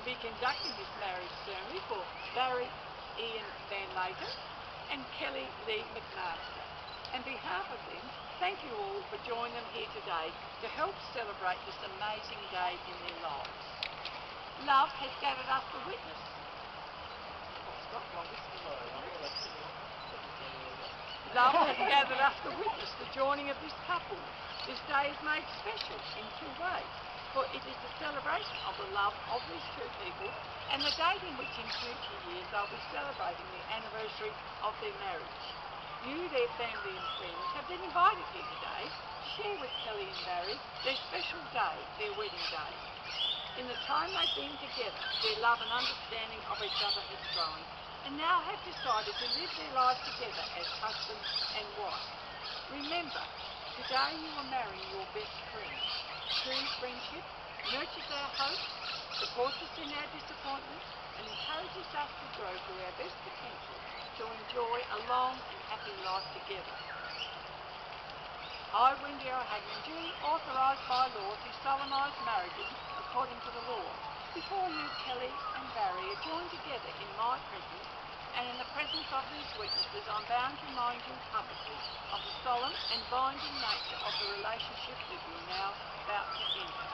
to be conducting this marriage ceremony for Barry Ian Van Layton and Kelly Lee McNasty. On behalf of them, thank you all for joining them here today to help celebrate this amazing day in their lives. Love has gathered us to witness. Love has gathered us to witness the joining of this couple. This day is made special in two ways, for it is the celebration of the love of these two people and the date in which in future years they'll be celebrating the anniversary of their marriage. You, their family and friends, have been invited here today to share with Kelly and Barry their special day, their wedding day. In the time they've been together, their love and understanding of each other has grown, and now have decided to live their lives together as husband and wife. Remember, today you are marrying your best friend. True friendship nurtures our hopes, supports us in our disappointments, and encourages us to grow to our best potential to enjoy a long and happy life together. I, Wendy O'Hagan, duly authorised by law to solemnise marriages according to the law. Before you, Kelly and Barry, are joined together in my presence and in the presence of these witnesses, I'm bound to remind you publicly of the solemn and binding nature of the relationship that you're now about to enter.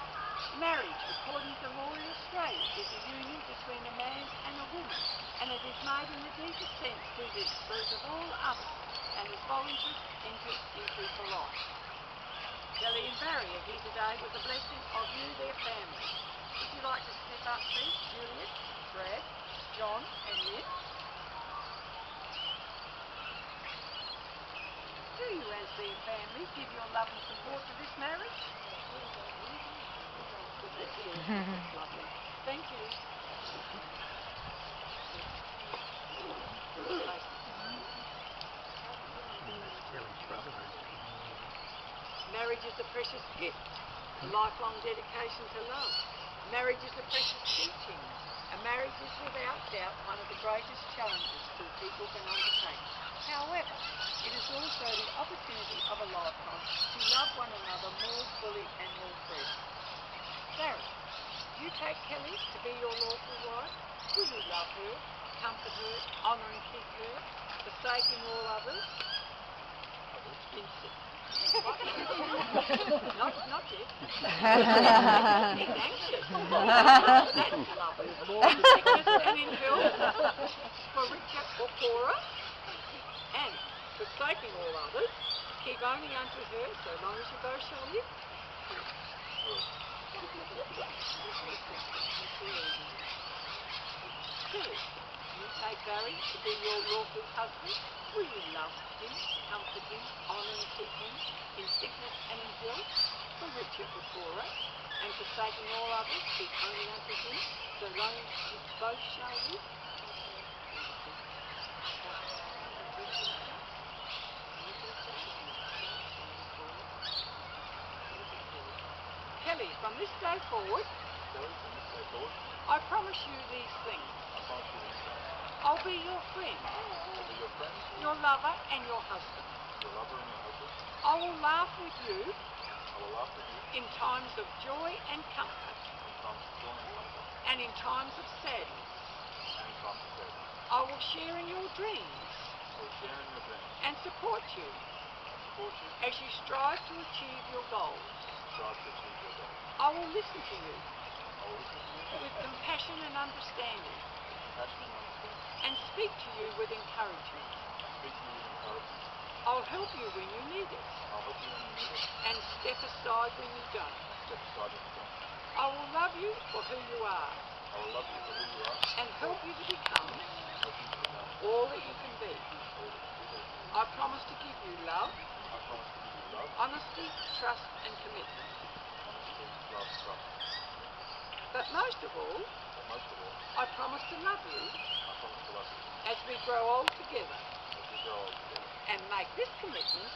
Marriage, according to law in Australia, is a union between a man and a woman, and it is made in the deepest sense to the exclusion of all others, and is voluntary entered into for life. Kelly and Barry are here today with the blessing of you, their families. Would you like to step up, please, Juliet, Brad, John and Lynn? Do you, as their family, give your love and support to this marriage? Lovely. Thank you. Marriage is a precious gift, a lifelong dedication to love. Marriage is a precious teaching. A marriage is without doubt one of the greatest challenges two people can undertake. However, it is also the opportunity of a lifetime to love one another more fully and more freely. Barry, do you take Kelly to be your lawful wife? Will you love her, comfort her, honour and keep her, forsaking all others? Not yet. He's anxious. That's lovely. In sickness and in health, for richer or poorer, and forsaking all others, keep only unto her so long as you both shall live. Kelly, you take Barry to be your lawful husband. Will you love him, comfort him, honour and keep him, in sickness and in health, for richer or poorer, and forsaking all others, keep only unto him, so long as you both shall live? Kelly, from this day forward, I promise you these things. I'll be your friend, your lover and your husband. I will laugh with you in times of joy and comfort, and in times of sadness. I will share in your dreams and support you as you strive to achieve your goals. I will listen to you with compassion and understanding, and speak to you with encouragement. I'll help you when you need it, and step aside when you don't. I will love you for who you are, and help you to become all that you can be. I promise to give you love, honesty, trust and commitment. But most of all, I promise to love you as we grow old together, and make this commitment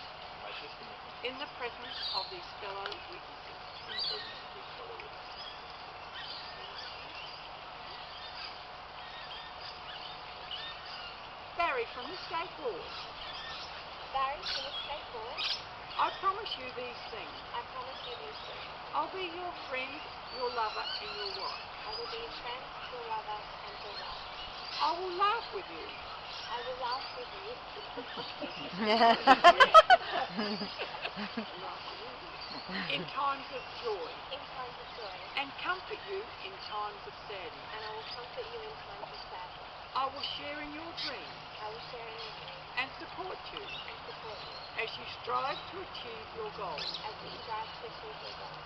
in the presence of these fellow witnesses. Barry, from this day forward, I promise you these things. I'll be your friend, your lover and your wife. I will be your friend, your lover, and your wife. I will laugh with you. I will laugh with you. In times of joy. In times of joy. And comfort you in times of sadness. And I will comfort you in times of sadness. I will share in your dreams. I will share in your dreams. And support you. And support you. As you strive to achieve your goals. As you strive to achieve your goals.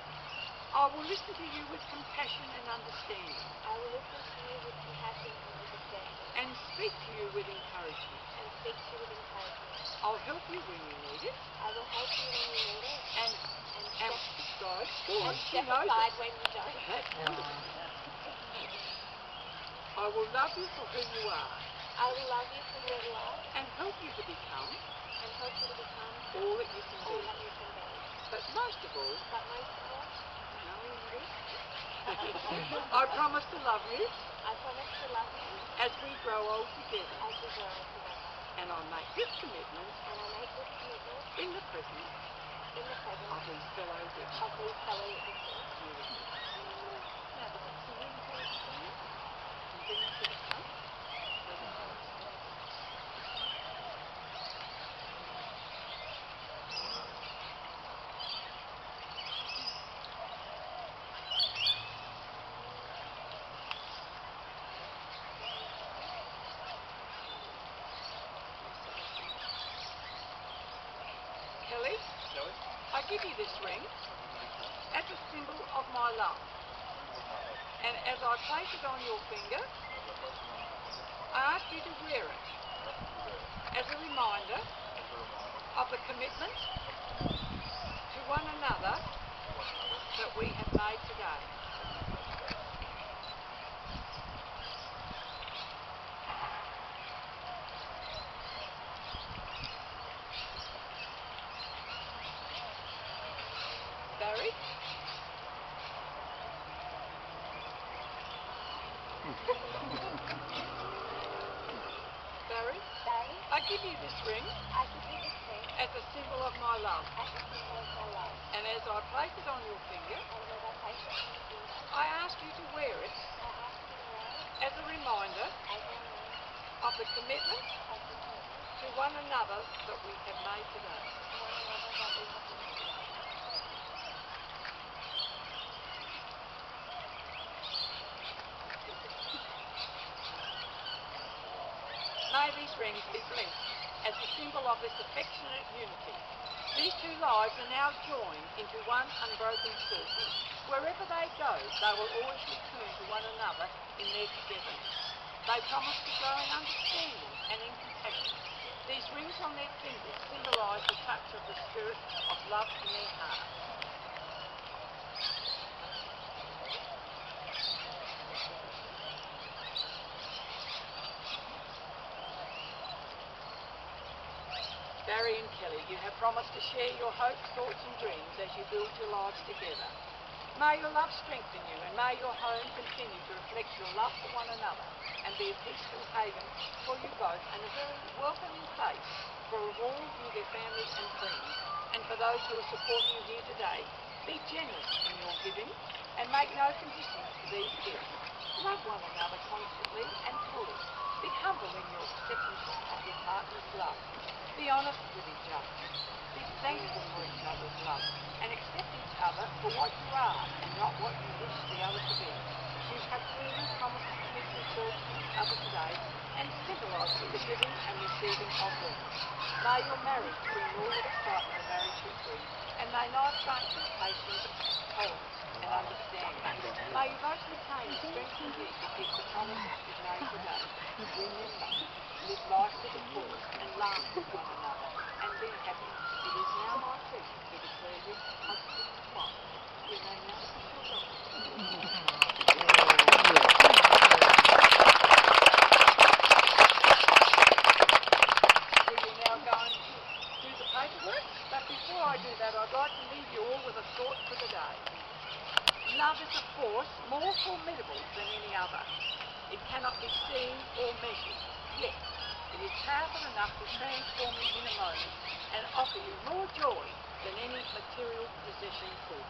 I will listen to you with compassion and understanding. I will listen to you with compassion and understanding. And speak to you with encouragement. And speak to you with encouragement. I'll help you when you need it. I will help you when you need it. And step aside. Step aside when you don't. I will love you for who you are. I will love you for who you are. And help you to become. And help you to become all that you can be. All that you can be. But most of all. I promise to love you. I promise to love you. As we grow old together. As we grow old together. And I make this commitment. And I make this commitment. In the presence. In the presence. Of these fellow witnesses. Of these fellow witnesses. Now the box is ready for you to bring it. And bring it to the front. Kelly, I give you this ring as a symbol of my love. And as I place it on your finger, I ask you to wear it as a reminder of the commitment to one another that we have made today. Barry? Barry? I give you this ring. I give you this ring. As a symbol of my love. As a symbol of my love. And as I place it on your finger. And as I place it on your finger. I ask you to wear it. I ask you to wear it. As a reminder. As a reminder. Of the commitment. Of the commitment. To one another that we have made today. To one another that we have made today. May these rings be blessed as a symbol of this affectionate unity. These two lives are now joined into one unbroken circle. Wherever they go, they will always return to one another in their togetherness. They promise to grow in understanding and in compassion. These rings on their fingers symbolise the touch of the spirit of love in their hearts. Barry and Kelly, you have promised to share your hopes, thoughts and dreams as you build your lives together. May your love strengthen you and may your home continue to reflect your love for one another and be a peaceful haven for you both and a very welcoming place for all of you, their families and friends. And for those who are supporting you here today, be generous in your giving and make no conditions to these gifts. Love one another constantly and fully. Be humble in your acceptance of your partner's love. Be honest with each other. Be thankful for each other's love and accept each other for what you are and not what you wish the other to be. You have clearly promised to commit yourselves to each other today and symbolise the giving and receiving of rings. May your marriage bring all the excitement a marriage should bring, and may life grant you patience, tolerance and understanding. May you both retain the strength you need to keep the promises you've made today. Remember, live life to the fullest and laugh with one another and be happy. It is now my pleasure to declare you husband and wife. You may now put your wedding ring. We will now go and do the paperwork, but before I do that, I'd like to leave you all with a thought for the day. Love is a force more formidable than any other. It cannot be seen or measured, yet it is powerful enough to transform you in a moment and offer you more joy than any material possession could.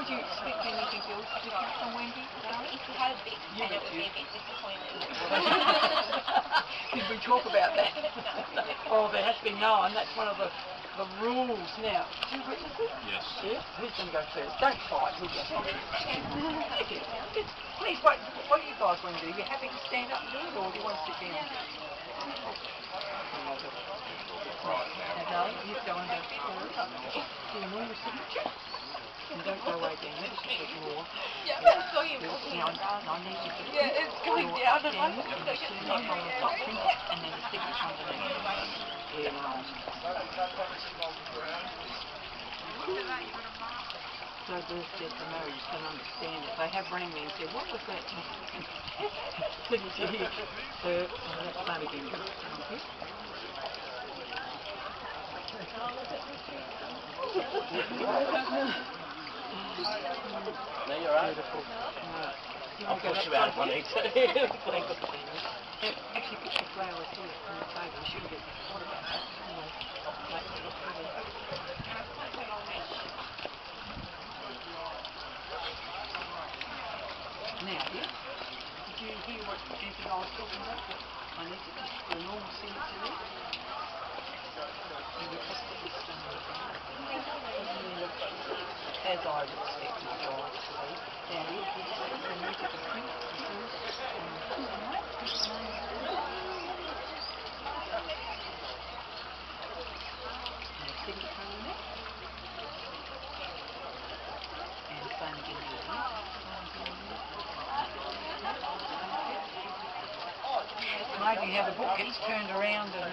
Would you expect anything else different from Wendy today? If you had a big and it would be a bit disappointed. Did we talk about that? Oh, there has been no, and that's one of the rules now. Do you witness it? Yes. Yeah? Who's going to go first? Don't fight, will you? Thank you. Please, what do you guys want to do? You happy to stand up and do it, or do you want to sit down? Right, now darling, you go and go forward. Do your normal signature. And don't go away down, just a bit more. Yeah, that's so important. Now, I need you to Yeah, it's going down and I'm and then the signature underneath. Yeah, nice. So Bruce said to Mary, you can understand it. They have rang me and said, what was that signature here? Let's start again. Okay. No, you're right. Beautiful. No. I'll push you out if I need to. Actually, put your flowers here on the table. You shouldn't get thought about that. Anyway, makes it look pretty. Now, yeah? Did you hear anything I was talking about? I need to just put a normal signature there. As I would expect my guys to be. Now, you need to print Maybe how the book gets turned around and...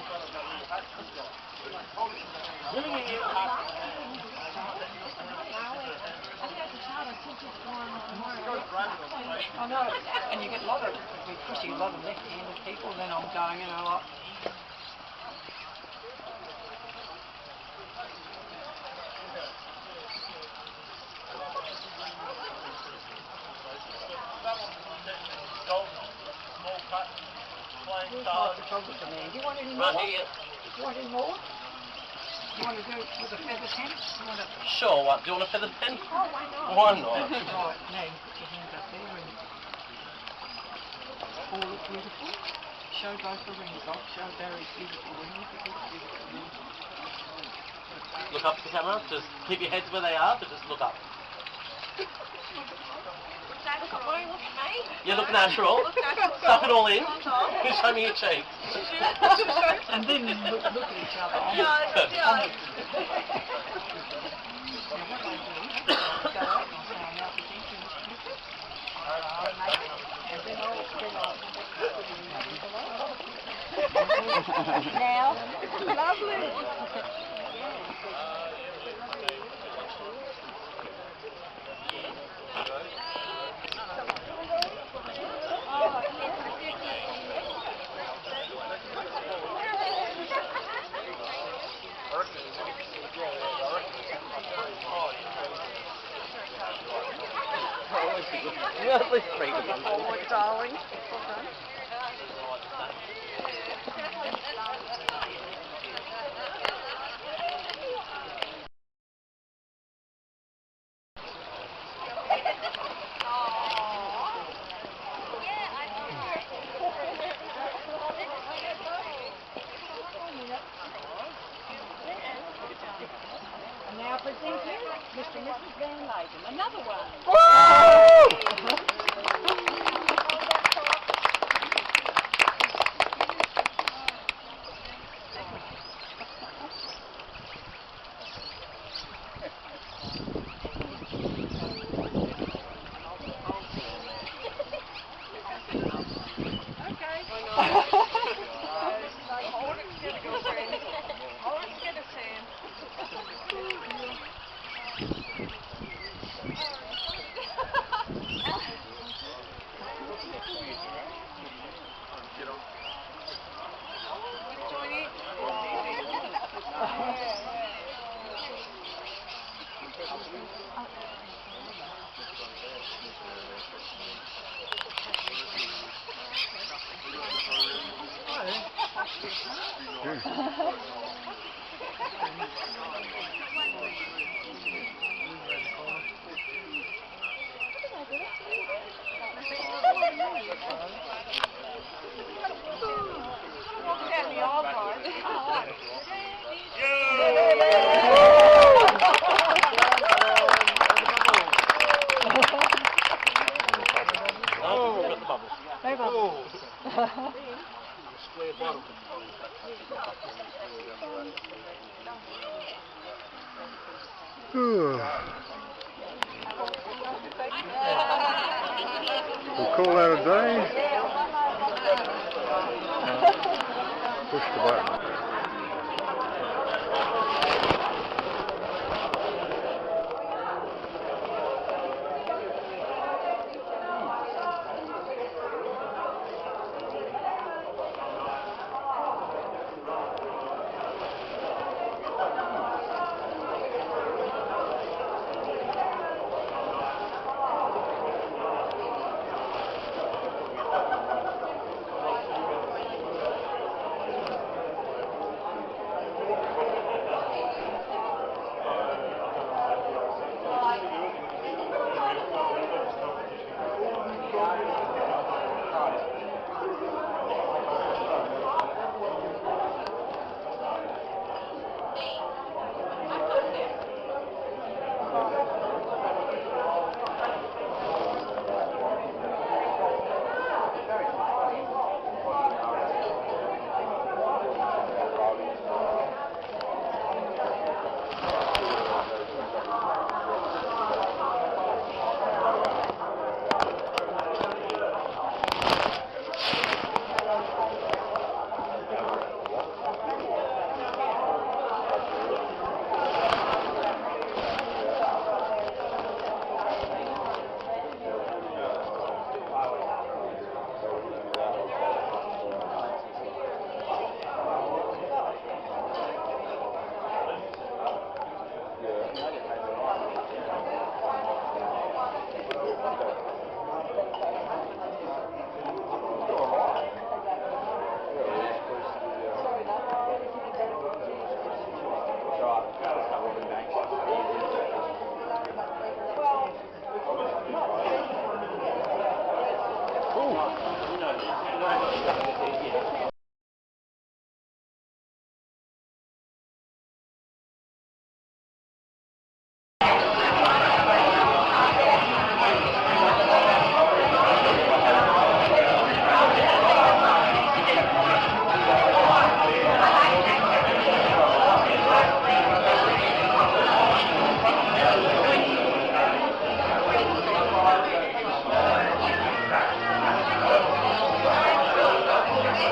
I know, and you get a lot of, especially a lot of left-handed people, then I'm going, you know, like... Photographer man. Do you want any more? Do you want any more? Do you want to do it with a feather pen? Sure, what? Do you want a feather pen? Oh, why not? Why not? Right, now you put your hands up there and all look beautiful. Show both the rings off. Show Barry's beautiful rings. Beautiful rings. Look up to the camera. Just keep your heads where they are, but just look up. Look at me. You look natural. Suck it all in. Show me your cheeks. And then look at each other. And then I'll Now, lovely. Forward, darling. And now present you Mr. and Mrs. Van Layden. Another one. Woo! We'll call that a day. Push the button.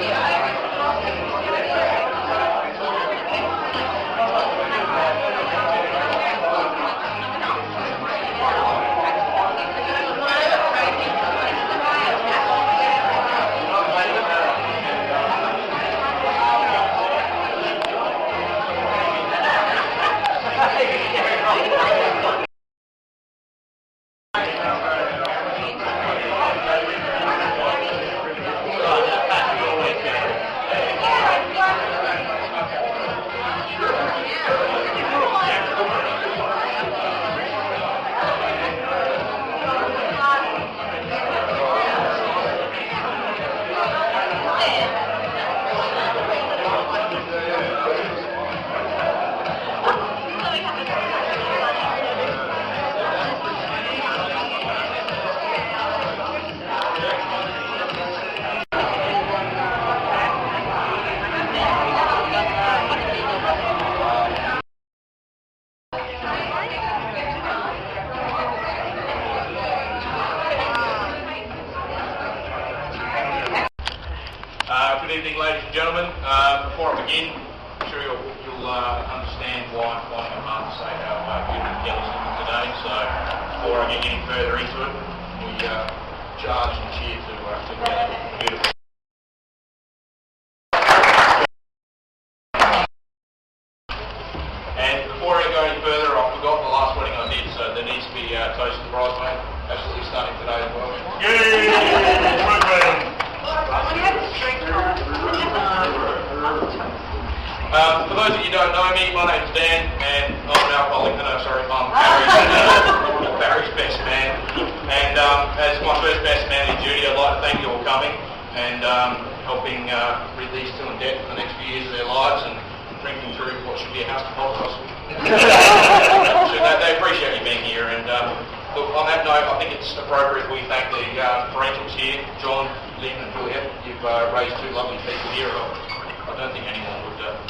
Yeah. Good evening, ladies and gentlemen. Before I begin, I'm sure you'll understand why I'm finding it hard to say how beautiful Kelly's looking today. So before I get any further into it, we charge and cheer to Kelly. Beautiful. And before I go any further, I forgot the last wedding I did, so there needs to be toast to the bridesmaid. Absolutely starting today as well. For those of you who don't know me, my name's Dan, and I'm an alcoholic. I'm Barry's best man. And as my first best man in duty, I'd like to thank you all for coming and helping rid these two in debt for the next few years of their lives and drinking through what should be a house to podcast. So they appreciate you being here. And look, on that note, I think it's appropriate we thank the parentals here, John, Lynn and Juliet. You've raised two lovely people here. I don't think anyone would disagree.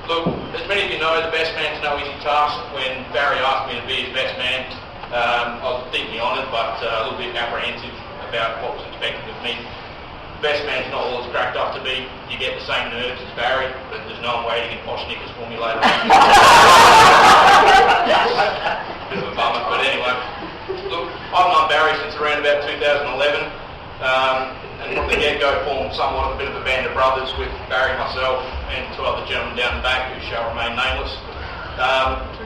Look, as many of you know, the best man's no easy task. When Barry asked me to be his best man, I was deeply honoured but a little bit apprehensive about what was expected of me. The best man's not all it's cracked up to be. You get the same nerves as Barry, but there's no one waiting in posh knickers for me later on. Bit of a bummer, but anyway. Look, I've known Barry since around about 2011. And from the get-go formed somewhat of a bit of a band of brothers with Barry, myself, and two other gentlemen down the back who shall remain nameless.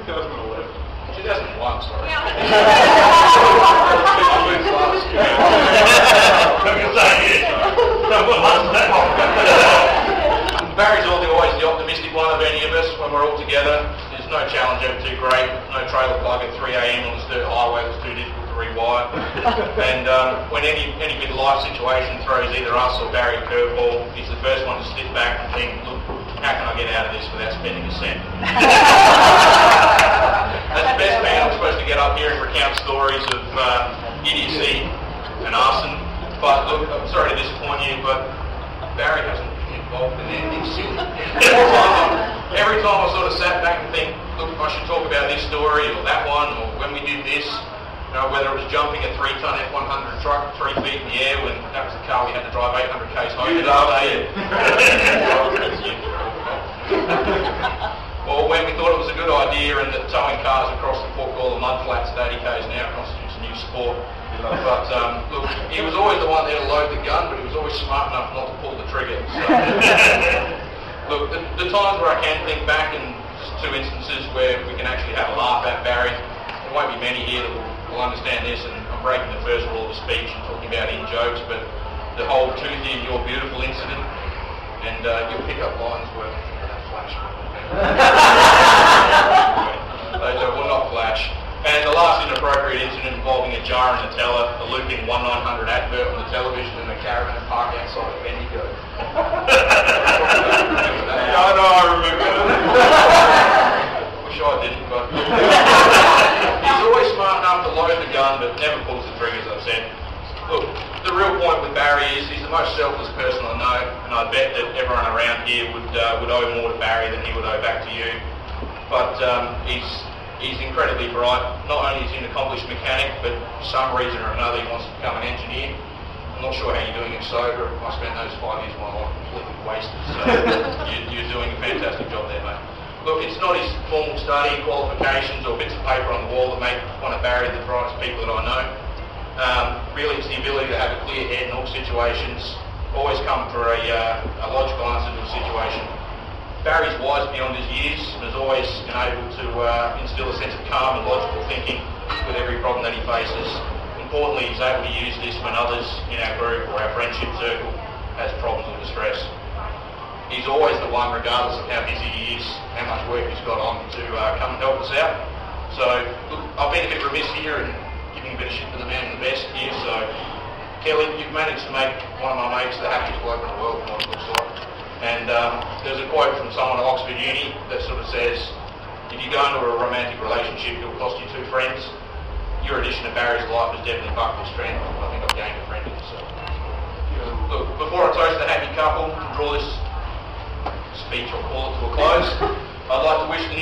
2011. 2001, sorry. Barry's always the optimistic one of any of us when we're all together. There's no challenge ever too great, no trailer plug at 3 a.m. on the dirt highway that's too difficult to rewire. And when any big life situation throws either us or Barry a curveball, he's the first one to sit back and think, look, how can I get out of this without spending a cent? As the best man, I'm supposed to get up here and recount stories of idiocy and arson. But look, I'm sorry to disappoint you, but Barry hasn't been involved in anything silly. Every time I sort of sat back and think, look, I should talk about this story or that one, or when we did this, whether it was jumping a 3-ton F100 truck 3 feet in the air when that was the car we had to drive 800 k's home the other day. Or when we thought it was a good idea and that towing cars across the Port Gawler mud flats at 80 k's an hour constitutes a new sport. But look, he was always the one there to load the gun, but he was always smart enough not to pull the trigger. So, look, the times where I can think back and just two instances where we can actually have a laugh at Barry, there won't be many here that will understand this, and I'm breaking the first rule of the speech and talking about in-jokes, but the whole Tuesday and You're Beautiful incident, and you'll pick up lines where that flash. Those will not flash. And the last inappropriate incident involving a jar and a teller, a looping 1900 advert on the television and a caravan park outside of Bendigo. I remember that. Wish I didn't, but he's always smart enough to load the gun but never pulls the trigger, as I've said. Look, the real point with Barry is he's the most selfless person I know, and I bet that everyone around here would owe more to Barry than he would owe back to you. But he's incredibly bright. Not only is he an accomplished mechanic, but for some reason or another he wants to become an engineer. I'm not sure how you're doing it sober. I spent those 5 years of my life completely wasted, so you're doing a fantastic job there, mate. Look, it's not his formal study, qualifications or bits of paper on the wall that make one of Barry the brightest people that I know. Really it's the ability to have a clear head in all situations, always come for a logical answer to a situation. Barry's wise beyond his years and has always been able to instill a sense of calm and logical thinking with every problem that he faces. Importantly, he's able to use this when others in our group or our friendship circle has problems or distress. He's always the one, regardless of how busy he is, how much work he's got on, to come and help us out. So, look, I've been a bit remiss here and giving a bit of shit to the man in the best here, so Kelly, you've managed to make one of my mates the happiest bloke in the world, from what it looks like. And there's a quote from someone at Oxford Uni that sort of says, if you go into a romantic relationship, it'll cost you 2 friends. Your addition to Barry's life has definitely bucked this trend. I think I've gained a friend in yourself. Look, before I toast the happy couple and draw this speech, I'll call it, to a close, I'd like to wish the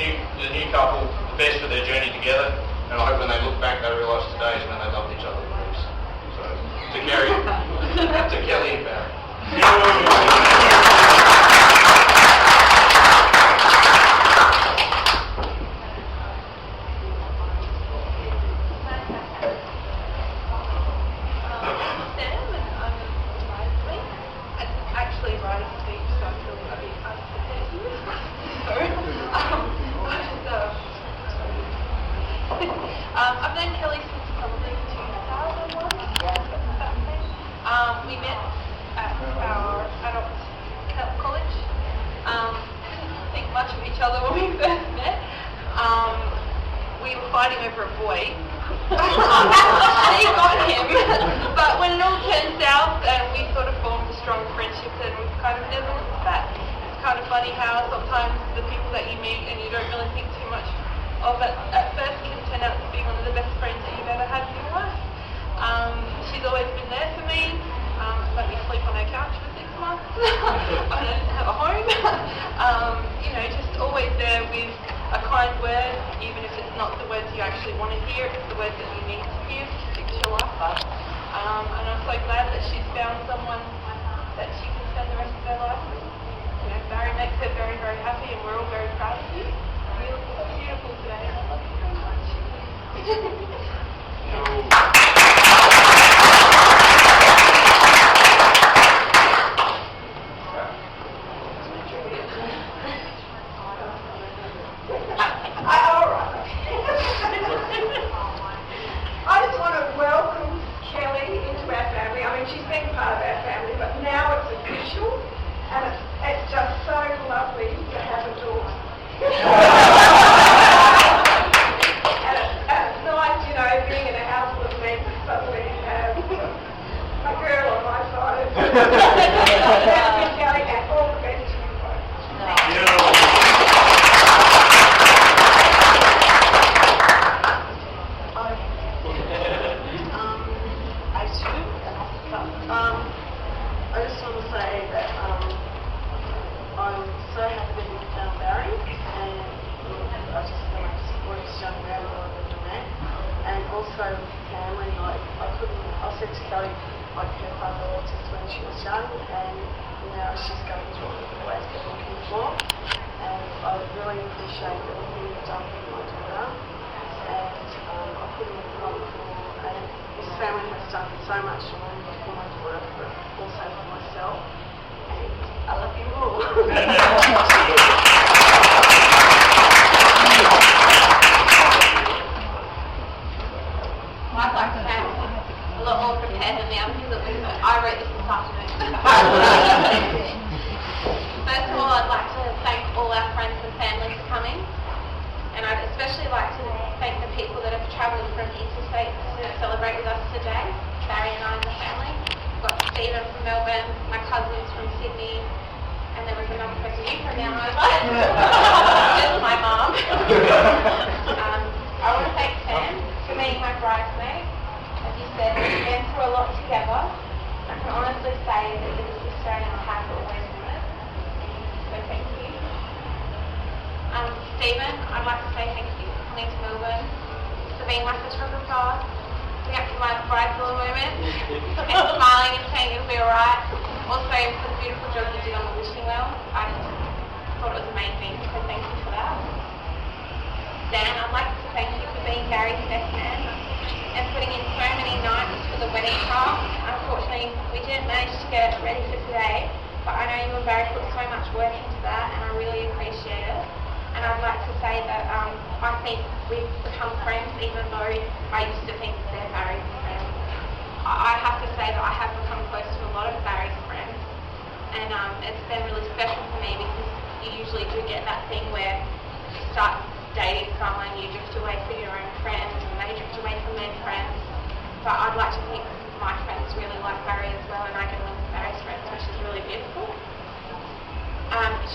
new couple the best for their journey together, and I hope when they look back they realise today is when they loved each other the most. So, to Gary, To Kelly and Barry. I've known Kelly since probably 2001. We met at our adult college. Didn't think much of each other when we first met. We were fighting over a boy. She got him, but when it all turned south, and we sort of formed a strong friendship, and we've kind of never looked back. It's kind of funny how sometimes the people that you meet and you don't really think too much of it at first can turn out to be one of the best friends that you've ever had in your life. She's always been there for me. Let me sleep on her couch for 6 months. I didn't have a home. Just always there with a kind word, even if it's not the words you actually want to hear, it's the words that you need to hear to fix your life up. And I'm so glad that she's found someone that she can spend the rest of her life with. Barry makes her very, very happy, and we're all very proud of you. You look so beautiful today. I love you so much. I just want to welcome Kelly into our family. I mean, she's been part of our family, but now it's official, and it's just so lovely to have a daughter. And it's nice, being in a house with me, suddenly have a girl on my side. Kelly, and all the best to you both. I just want to say that I'm so happy that you found Barry, and I just want to support his young man more than that. And also family, I said to Kelly, her father autistic when she was young, and now she's going through what we've always been looking for. And I really appreciate everything you've done for my daughter. And I couldn't have gone before, and his family has done so much for me, for my daughter, but also for myself. And I love you all. I'd like to say I'm a lot more prepared than the other people that I wrote this afternoon. First of all, I'd like to thank all our friends and family for coming. And I'd especially like to thank the people that have travelled from interstate to celebrate with us today. Barry and I and the family. We've got Stephen from Melbourne, my cousins from Sydney, and there was another person you from down over. Just my mum. I want to thank Sam for being my bridesmaid. As you said, we've been through a lot together. I can honestly say that you're the sister and I have always wanted. So thank you. Stephen, I'd like to say thank you for coming to Melbourne, for being my photographer, looking up to my bridal moment, and smiling and saying it'll be alright. Also for the beautiful job you did on the wishing well. I thought it was amazing, so thank you for that. Dan, I'd like to thank you for being Gary's best man and putting in so many nights for the wedding craft. Unfortunately, we didn't manage to get it ready for today, but I know you and Barry put so much work into that, and I really appreciate it. And I'd like to say that I think we've become friends, even though I used to think that they're Barry's friends. I have to say that I have become close to a lot of Barry's friends, and it's been really special for me because you usually do get that thing where you start dating someone, you drift away from your own friends, and they drift away from their friends. But I'd like to think my friends really like Barry as well, and I get along with Barry's friends, which is really beautiful.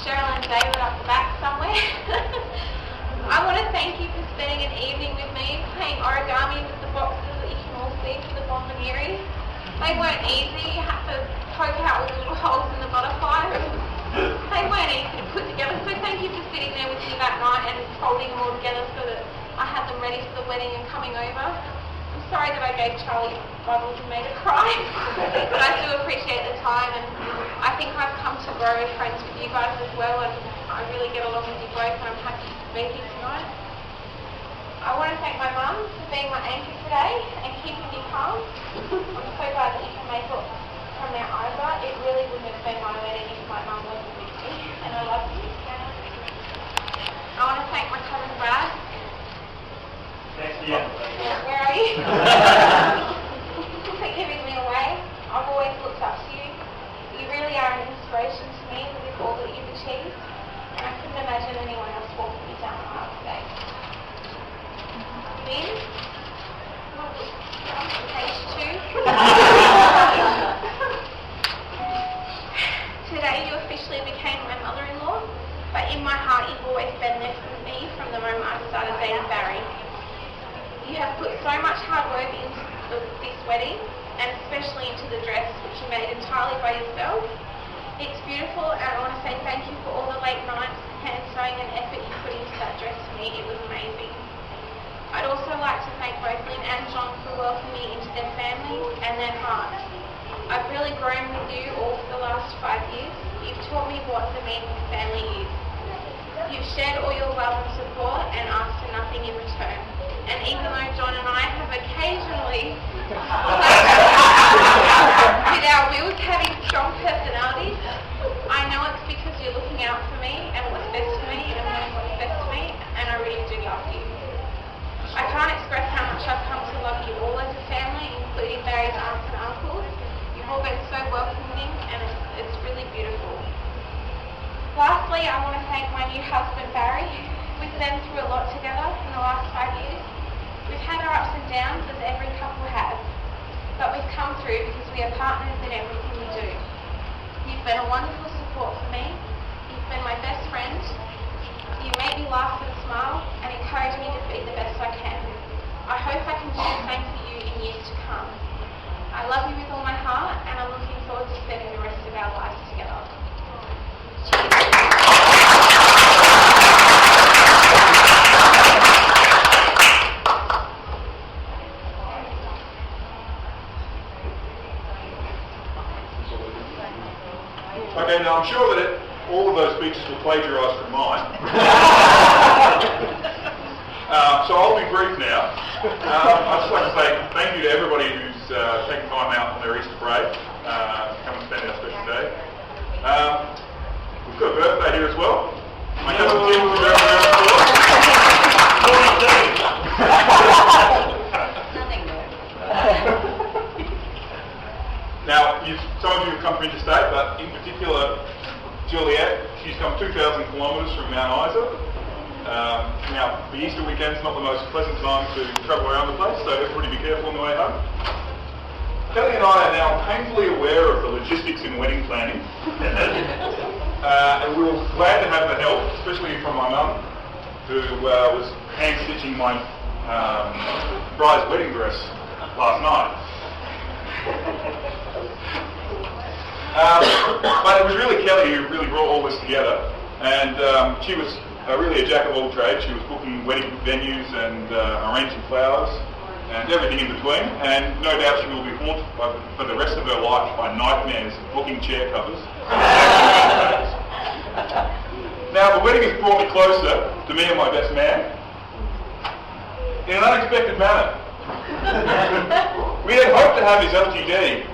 Cheryl and David up the back somewhere. I want to thank you for spending an evening with me playing origami with the boxes that you can all see for the bombonieres. They weren't easy. You had to poke out with the little holes in the butterflies. They weren't easy to put together, so thank you for sitting there with me that night and folding them all together so that I had them ready for the wedding and coming over. I'm sorry that I gave Charlie bubbles and made her cry, but I do appreciate the time, and I think I've come to grow as friends with you guys as well, and I really get along with you both, and I'm happy to be here tonight. I want to thank my mum for being my anchor today and keeping me calm. I'm so glad that you can make it from there over. It really wouldn't have been my wedding if my mum wasn't with me, and I love you. I want to thank my cousin Brad. Yeah. Where are you? For giving me away. I've always looked up to you. You really are an inspiration to me with all that you've achieved, and I couldn't imagine anyone else walking me down the aisle today. Then, page 2. Today you officially became my mother-in-law, but in my heart you've always been there for me from the moment I started dating Barry. You have put so much hard work into this wedding, and especially into the dress, which you made entirely by yourself. It's beautiful, and I want to say thank you for all the late nights, hand sewing and effort you put into that dress for me. It was amazing. I'd also like to thank both Lynn and John for welcoming me into their families and their hearts. I've really grown with you all for the last 5 years. You've taught me what the meaning of family is. You've shared all your love and support and asked for nothing in return. And even though John and I have occasionally with our wills having strong personalities, I know it's because you're looking out for me and what's best for me and wanting what's best for me, and I really do love you. I can't express how much I've come to love you all as a family, including Barry's aunts and uncles. You've all been so welcoming, and it's really beautiful. Lastly, I want to thank my new husband Barry. We've been through a lot together in the last 5 years. We've had our ups and downs, as every couple has, but we've come through because we are partners in everything we do. You've been a wonderful support for me. You've been my best friend. You make me laugh and smile and encourage me to be the best I can. I hope I can do the same for you in years to come. I love you with all my heart, and I'm looking forward to spending the rest of our lives together. Okay, now I'm sure that all of those speeches were plagiarised from mine. So I'll be brief now. I'd just like to say thank you to everybody who's taken time out on their Easter break to come and spend our special day. We've got a birthday here as well. My cousin Tim from Now, some of you have come from interstate, but in particular, Juliet, she's come 2,000 kilometres from Mount Isa. Now, the Easter weekend's not the most pleasant time to travel around the place, so everybody be careful on the way home. Kelly and I are now painfully aware of the logistics in wedding planning, and we were glad to have the help, especially from my mum, who was hand-stitching my bride's wedding dress last night. But it was really Kelly who really brought all this together, and she was really a jack of all trades. She was booking wedding venues and arranging flowers and everything in between, and no doubt she will be haunted for the rest of her life by nightmares of booking chair covers. Now the wedding has brought me closer to me and my best man in an unexpected manner. We had hoped to have his LTD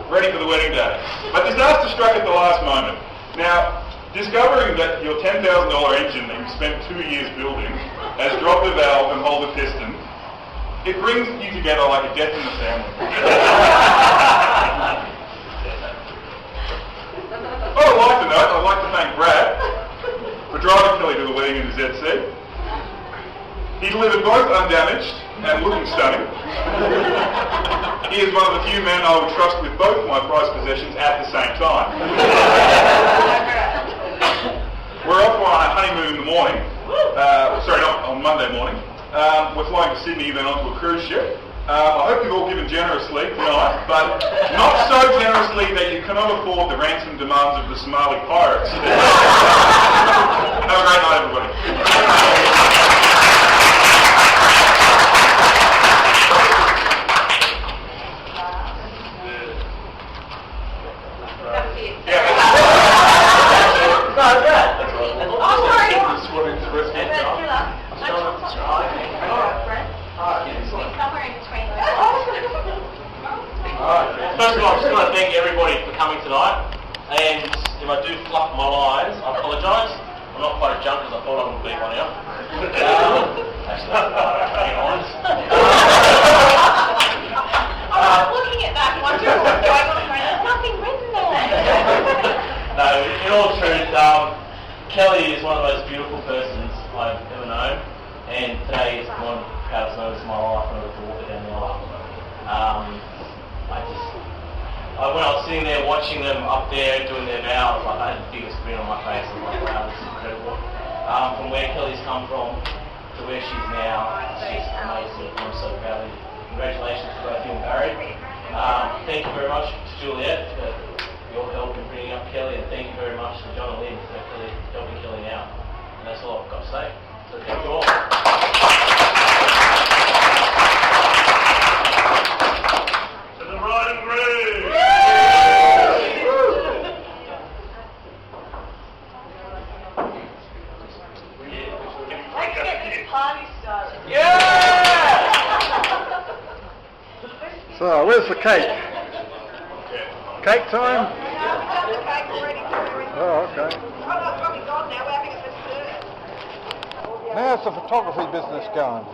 ready for the wedding day, but disaster struck at the last moment. Now, discovering that your $10,000 engine that you spent 2 years building has dropped a valve and hold a piston, it brings you together like a death in the family. I'd like to thank Brad for driving Kelly to the wedding in the ZC. He delivered both undamaged and looking stunning. He is one of the few men I would trust with both my prized possessions at the same time. We're off on a honeymoon in the morning. On Monday morning. We're flying to Sydney, then onto a cruise ship. I hope you've all given generously tonight, but not so generously that you cannot afford the ransom demands of the Somali pirates. Have a great night, everybody. kids. Yeah. No, yeah. That's Oh, sorry. Just wanted to rest But, my job. you know, I told something for your friend. Somewhere in between those. First of all, I just want to thank everybody for coming tonight. And if I do fluff my lines, I apologise. I'm not quite as drunk as I thought I would be by now. Actually, being honest. I was looking at that wondering what's going on. There's nothing written there. No, in all truth, Kelly is one of the most beautiful persons I've ever known. And today is one of the proudest moments of my life when I got to walk her down the aisle. When I was sitting there watching them up there doing their vows, like, I had the biggest grin on my face. I was like, wow, this is incredible. From where Kelly's come from to where she's now, it's just amazing. I'm so proud of you. Congratulations to both you and Barry. Thank you very much to Juliet for your help in bringing up Kelly, and thank you very much to John and Lynn for helping Kelly out. And that's all I've got to say. So thank you all. To the bride and groom. Let's get this party started. So, where's the cake? Cake time? Oh, okay. How's the photography business going?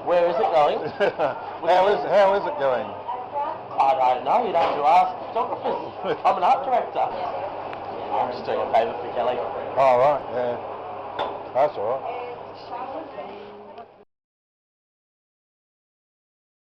Where is it going? how is it going? I don't know, you'd have to ask photographers. I'm an art director. I'm just doing a favour for Kelly. Oh, right, yeah. That's all right.